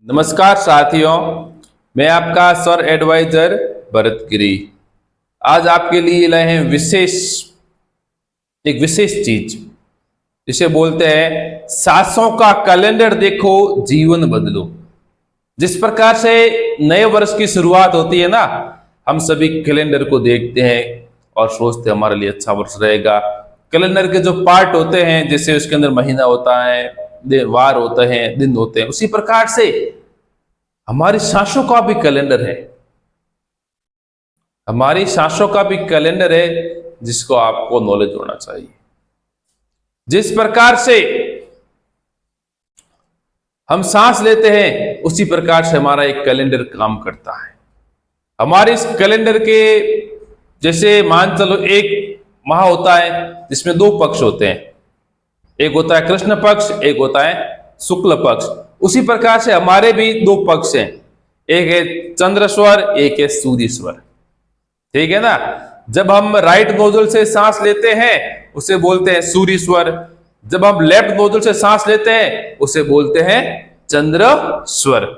नमस्कार साथियों, मैं आपका स्वर एडवाइजर भरत गिरी। आज आपके लिए लाए हैं एक विशेष चीज जिसे बोलते हैं सांसों का कैलेंडर देखो जीवन बदलो। जिस प्रकार से नए वर्ष की शुरुआत होती है ना, हम सभी कैलेंडर को देखते हैं और सोचते हैं हमारे लिए अच्छा वर्ष रहेगा। कैलेंडर के जो पार्ट होते हैं, जैसे उसके अंदर महीना होता है, वार होते हैं, दिन होते हैं, उसी प्रकार से हमारी सांसों का भी कैलेंडर है। हमारी सांसों का भी कैलेंडर है जिसको आपको नॉलेज होना चाहिए। जिस प्रकार से हम सांस लेते हैं उसी प्रकार से हमारा एक कैलेंडर काम करता है। हमारे इस कैलेंडर के जैसे मान चलो एक माह होता है जिसमें दो पक्ष होते हैं, एक होता है कृष्ण पक्ष, एक होता है शुक्ल पक्ष। उसी प्रकार से हमारे भी दो पक्ष हैं, एक है चंद्र स्वर, एक है सूर्य स्वर। ठीक है ना। जब हम राइट नोजल से सांस लेते हैं उसे बोलते हैं सूर्य स्वर, जब हम लेफ्ट नोजल से सांस लेते हैं उसे बोलते हैं चंद्र स्वर।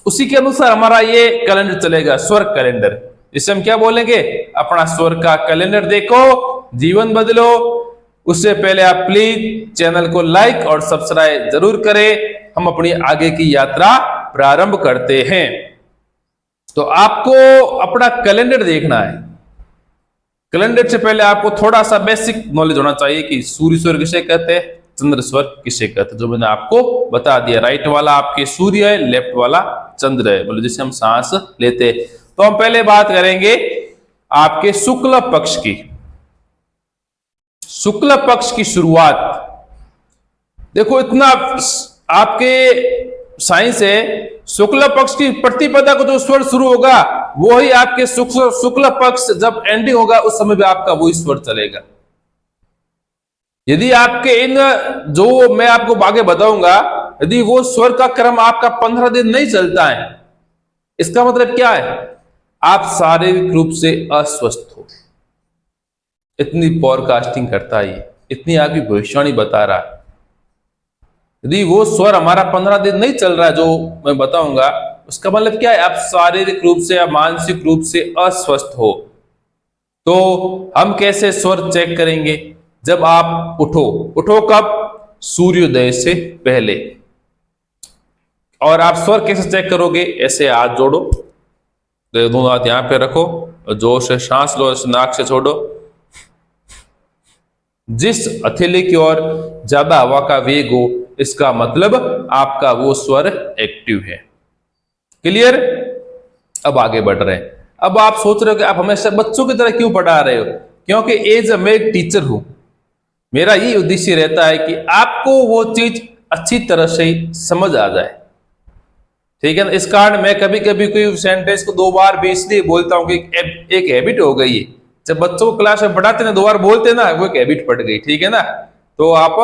उसी के अनुसार हमारा ये कैलेंडर चलेगा, स्वर कैलेंडर। इसे हम क्या बोलेंगे? अपना स्वर का कैलेंडर देखो, जीवन बदलो। उससे पहले आप प्लीज चैनल को लाइक और सब्सक्राइब जरूर करें। हम अपनी आगे की यात्रा प्रारंभ करते हैं। तो आपको अपना कैलेंडर देखना है। कैलेंडर से पहले आपको थोड़ा सा बेसिक नॉलेज होना चाहिए कि सूर्य स्वर किसे कहते हैं, चंद्र स्वर किसे कहते हैं, जो मैंने आपको बता दिया। राइट वाला आपके सूर्य है, लेफ्ट वाला चंद्र है, मतलब जिसे हम सांस लेते हैं। तो हम पहले बात करेंगे आपके शुक्ल पक्ष की। शुक्ल पक्ष की शुरुआत देखो, इतना आपके साइंस है। शुक्ल पक्ष की प्रतिपदा को जो स्वर शुरू होगा वो ही आपके शुक्ल पक्ष जब एंडिंग होगा उस समय भी आपका वही स्वर चलेगा। यदि आपके इन जो मैं आपको आगे बताऊंगा, यदि वो स्वर का क्रम आपका 15 दिन नहीं चलता है, इसका मतलब क्या है? आप शारीरिक रूप से अस्वस्थ हो। इतनी पॉडकास्टिंग करता है, इतनी आपकी भविष्यवाणी बता रहा है। यदि वो स्वर हमारा 15 दिन नहीं चल रहा है जो मैं बताऊंगा, उसका मतलब क्या है? आप शारीरिक रूप से या मानसिक रूप से अस्वस्थ हो। तो हम कैसे स्वर चेक करेंगे? जब आप उठो कब? सूर्योदय से पहले। और आप स्वर कैसे चेक करोगे? ऐसे हाथ जोड़ो, दोनों हाथ यहां पे रखो और जोर से सांस लो, नाक से छोड़ो। जिस हथेली की ओर ज्यादा हवा का वेग हो, इसका मतलब आपका वो स्वर एक्टिव है। क्लियर? अब आगे बढ़ रहे हैं। अब आप सोच रहे हो कि आप हमेशा बच्चों की तरह क्यों पढ़ा रहे हो? क्योंकि एज मैं एक टीचर हूं, मेरा ये उद्देश्य रहता है कि आपको वो चीज अच्छी तरह से समझ आ जाए। ठीक है ना। इस कारण मैं कभी कभी कोई सेंटेंस को 2 बार भी इसलिए बोलता हूं कि एक हैबिट हो गई है। जब बच्चों को क्लास में पढ़ाते ना 2 बार बोलते ना, वो एक हैबिट पड़ गई। ठीक है ना। तो आप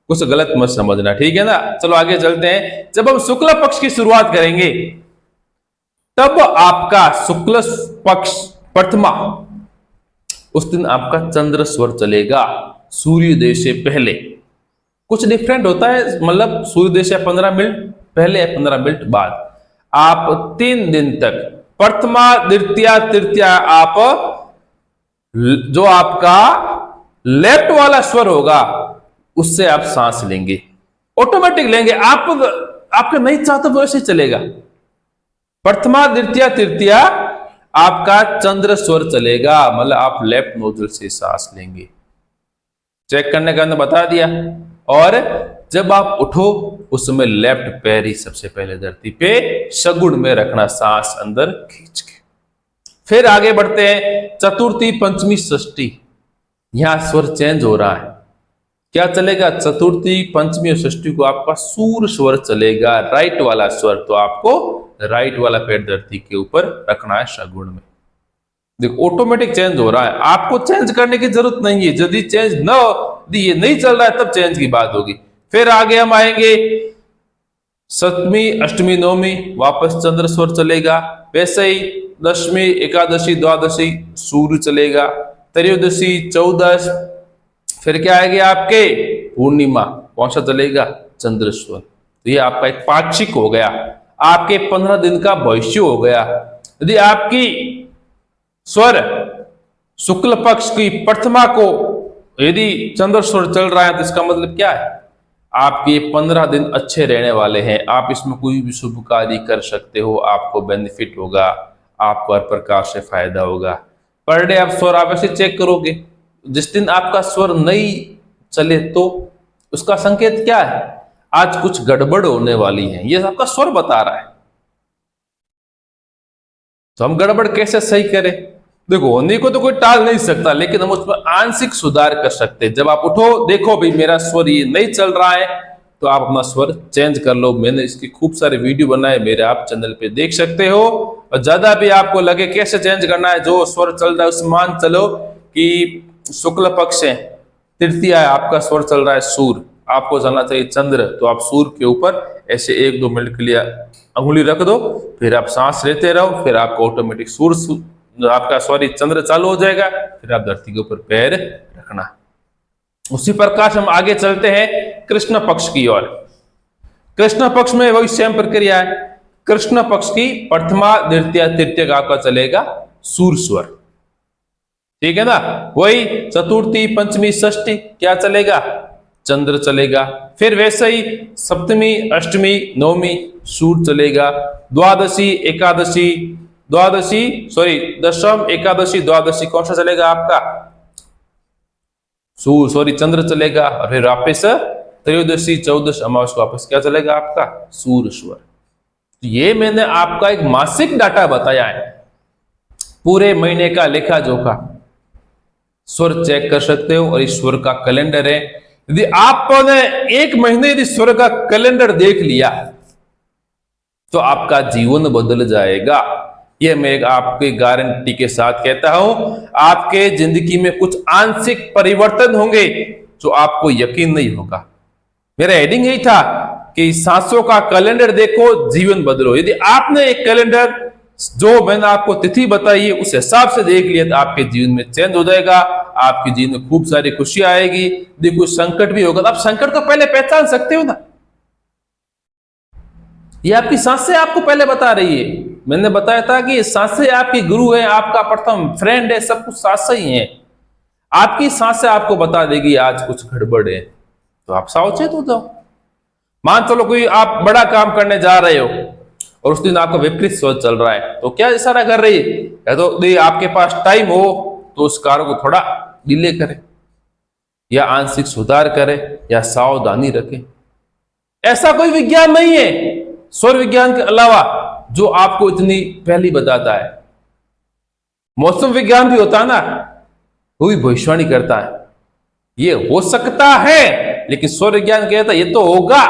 कुछ गलत मत समझना। ठीक है ना। चलो आगे चलते हैं। जब हम शुक्ल पक्ष की शुरुआत करेंगे तब आपका शुक्ल पक्ष प्रथमा, उस दिन आपका चंद्र स्वर चलेगा सूर्योदय से पहले। कुछ डिफरेंट होता है, मतलब सूर्योदय से 15 मिनट पहले या 15 मिनट बाद। आप 3 दिन तक प्रथमा, द्वितीया, तृतीया, आप जो आपका लेफ्ट वाला स्वर होगा उससे आप सांस लेंगे, ऑटोमेटिक लेंगे। आप आपके नहीं चाहते तो वैसे चलेगा। प्रथमा, द्वितीया, तृतीया आपका चंद्र स्वर चलेगा, मतलब आप लेफ्ट नोजल से सांस लेंगे। चेक करने का मैंने बता दिया। और जब आप उठो उस समय लेफ्ट पैर ही सबसे पहले धरती पे शगुन में रखना, सांस अंदर खींच के। फिर आगे बढ़ते हैं। चतुर्थी, पंचमी, षष्ठी, यहां स्वर चेंज हो रहा है। क्या चलेगा? चतुर्थी, पंचमी और षष्ठी को आपका सूर स्वर चलेगा, राइट वाला स्वर। तो आपको राइट वाला पैर धरती के ऊपर रखना है शगुन में। देखो ऑटोमेटिक चेंज हो रहा है, आपको चेंज करने की जरूरत नहीं है। यदि चेंज न यदि ये नहीं चल रहा है तब चेंज की बात होगी। फिर आगे हम आएंगे सप्तमी, अष्टमी, नवमी, वापस चंद्र स्वर चलेगा। वैसे ही दशमी, एकादशी, द्वादशी सूर्य चलेगा। त्रयोदशी, 14, फिर क्या आएगी आपके पूर्णिमा, कौन सा चलेगा? चंद्र स्वर। तो ये आपका एक पाक्षिक हो गया। आपके 15 दिन का भविष्य हो गया। यदि आपकी स्वर शुक्ल पक्ष की प्रथमा को यदि चंद्र स्वर चल रहा है तो इसका मतलब क्या है, आपके 15 दिन अच्छे रहने वाले हैं। आप इसमें कोई भी शुभ कार्य कर सकते हो, आपको बेनिफिट होगा, आपको हर प्रकार से फायदा होगा। पर डे आप स्वर आप ऐसे चेक करोगे, जिस दिन आपका स्वर नहीं चले तो उसका संकेत क्या है, आज कुछ गड़बड़ होने वाली है, ये आपका स्वर बता रहा है। तो हम गड़बड़ कैसे सही करें? देखो, होने को तो कोई टाल नहीं सकता, लेकिन हम उसमें आंशिक सुधार कर सकते हैं। जब आप उठो, देखो भाई मेरा स्वर ये नहीं चल रहा है, तो आप अपना स्वर चेंज कर लो। मैंने इसकी खूब सारे वीडियो बनाए, मेरे आप चैनल पे देख सकते हो। और ज्यादा भी आपको लगे कैसे चेंज करना है, जो स्वर चल रहा है उसमें मान चलो कि शुक्ल पक्ष है, तृतीया है, आपका स्वर चल रहा है सूर, आपको चलना चाहिए चंद्र, तो आप सूर के ऊपर ऐसे 1-2 मिनट के लिए अंगुली रख दो, फिर आप सांस लेते रहो, फिर आपको ऑटोमेटिक सूर आपका चंद्र चालू हो जाएगा। फिर आप धरती के ऊपर पैर रखना। उसी प्रकार हम आगे चलते हैं कृष्ण पक्ष की ओर। कृष्ण पक्ष में वही सेम प्रक्रिया है। कृष्ण पक्ष की प्रथमा द्वितीय तृतीय का आपका चलेगा सूर स्वर, ठीक है ना। वही चतुर्थी पंचमी षष्ठी क्या चलेगा, चंद्र चलेगा। फिर वैसे ही सप्तमी अष्टमी नवमी सूर चलेगा। दशम एकादशी द्वादशी कौन सा चलेगा आपका, सूर चंद्र चलेगा। और फिर वापिस त्रयोदशी चौदश अमावस वापस क्या चलेगा आपका, सूर स्वर। तो ये मैंने आपका एक मासिक डाटा बताया है, पूरे महीने का लेखा जोखा स्वर चेक कर सकते हो। और इस स्वर का कैलेंडर है। यदि आपने एक महीने यदि स्वर का कैलेंडर देख लिया तो आपका जीवन बदल जाएगा। यह मैं आपके गारंटी के साथ कहता हूं। आपके जिंदगी में कुछ आंशिक परिवर्तन होंगे जो आपको यकीन नहीं होगा। मेरा हेडिंग यही था कि सांसों का कैलेंडर देखो, जीवन बदलो। यदि आपने एक कैलेंडर जो मैंने आपको तिथि बताई है उस हिसाब से देख लिया तो आपके जीवन में चेंज हो जाएगा। आपके जीवन में खूब सारी खुशी आएगी। यदि कुछ संकट भी होगा तो आप संकट को पहले पहचान सकते हो ना। ये आपकी सांसें आपको पहले बता रही है। मैंने बताया था कि सांसें आपकी गुरु है, आपका प्रथम फ्रेंड है, सब कुछ सांसें ही है। आपकी सांसें आपको बता देगी आज कुछ गड़बड़ है, तो आप सावचेत हो जाओ। मान चलो कोई आप बड़ा काम करने जा रहे हो और उस दिन आपका विपरीत स्वर चल रहा है, तो क्या इशारा कर रही है, या तो आपके पास टाइम हो तो उस कार्य को थोड़ा डिले करें, या आंशिक सुधार करें, या सावधानी रखें। ऐसा कोई विज्ञान नहीं है स्वर विज्ञान के अलावा जो आपको इतनी पहली बताता है। मौसम विज्ञान भी होता है ना, वो भी भविष्यवाणी करता है, ये हो सकता है, लेकिन स्वर विज्ञान कहता है ये तो होगा।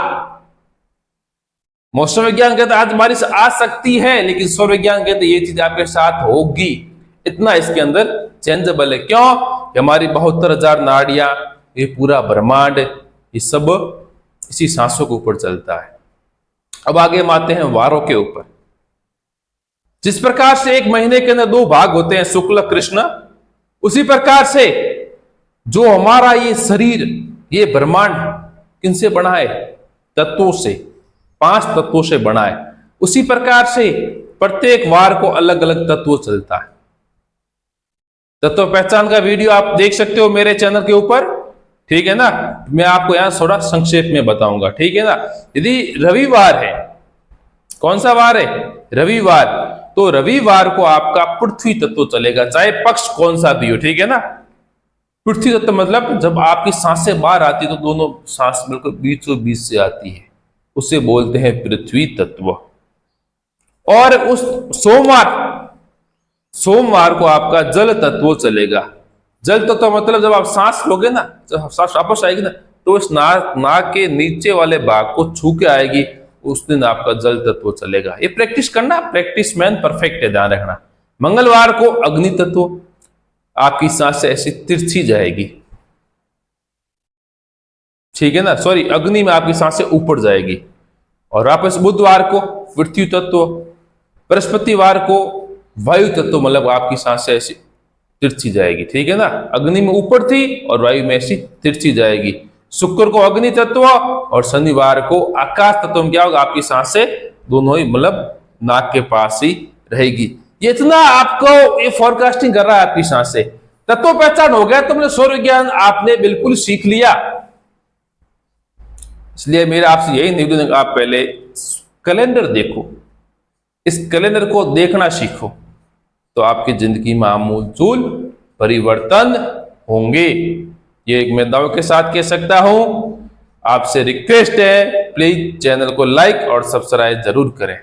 मौसम विज्ञान कहता है आज बारिश आ सकती है, लेकिन स्वर विज्ञान कहते हैं ये चीज आपके साथ होगी। इतना इसके अंदर चेंजेबल है। क्यों? हमारी 72,000 नाड़ियां, ये पूरा ब्रह्मांड, ये सब इसी सांसों के ऊपर चलता है। अब आगे हम आते हैं वारों के ऊपर। जिस प्रकार से एक महीने के अंदर 2 भाग होते हैं, शुक्ल कृष्ण, उसी प्रकार से जो हमारा ये शरीर, ये ब्रह्मांड किनसे बना है, तत्वों से, 5 तत्वों से बना है। उसी प्रकार से प्रत्येक वार को अलग अलग तत्व चलता है। तत्व पहचान का वीडियो आप देख सकते हो मेरे चैनल के ऊपर, ठीक है ना। मैं आपको यहां थोड़ा संक्षेप में बताऊंगा, ठीक है ना। यदि रविवार है, कौन सा वार है, रविवार, तो रविवार को आपका पृथ्वी तत्व चलेगा, चाहे पक्ष कौन सा भी हो, ठीक है ना। पृथ्वी तत्व मतलब जब आपकी सांसें बाहर आती है तो दोनों सांस बिल्कुल बीचों बीच से आती है, उसे बोलते हैं पृथ्वी तत्व। और उस सोमवार को आपका जल तत्व चलेगा। जल तत्व मतलब जब आप सांस लोगे ना, जब सांस वापस आएगी ना, तो इस नाक के नीचे वाले भाग को छू के आएगी, उस दिन आपका जल तत्व चलेगा। ये प्रैक्टिस करना, प्रैक्टिस मैन परफेक्ट है, ध्यान रखना। मंगलवार को अग्नि तत्व, आपकी सांस ऐसी तिरछी जाएगी, ठीक है ना, सॉरी, अग्नि में आपकी सांसें ऊपर जाएगी। और वापस बुधवार को पृथ्वी तत्व, बृहस्पतिवार को वायु तत्व, मतलब आपकी सांसें ऐसी तिरछी जाएगी, ठीक है ना। अग्नि में ऊपर थी और वायु में ऐसी तिरछी जाएगी। शुक्र को अग्नि तत्व और शनिवार को आकाश तत्व में क्या होगा, आपकी सांसें दोनों ही मतलब नाक के पास ही रहेगी। ये इतना आपको ये फोरकास्टिंग कर रहा है आपकी सांसें। तत्व पहचान हो गया, तुमने सौर विज्ञान आपने बिल्कुल सीख लिया। इसलिए मेरा आपसे यही निवेदन है, आप पहले कैलेंडर देखो, इस कैलेंडर को देखना सीखो, तो आपकी जिंदगी में आमूल परिवर्तन होंगे। ये एक मैं दावे के साथ कह सकता हूं। आपसे रिक्वेस्ट है, प्लीज चैनल को लाइक और सब्सक्राइब जरूर करें।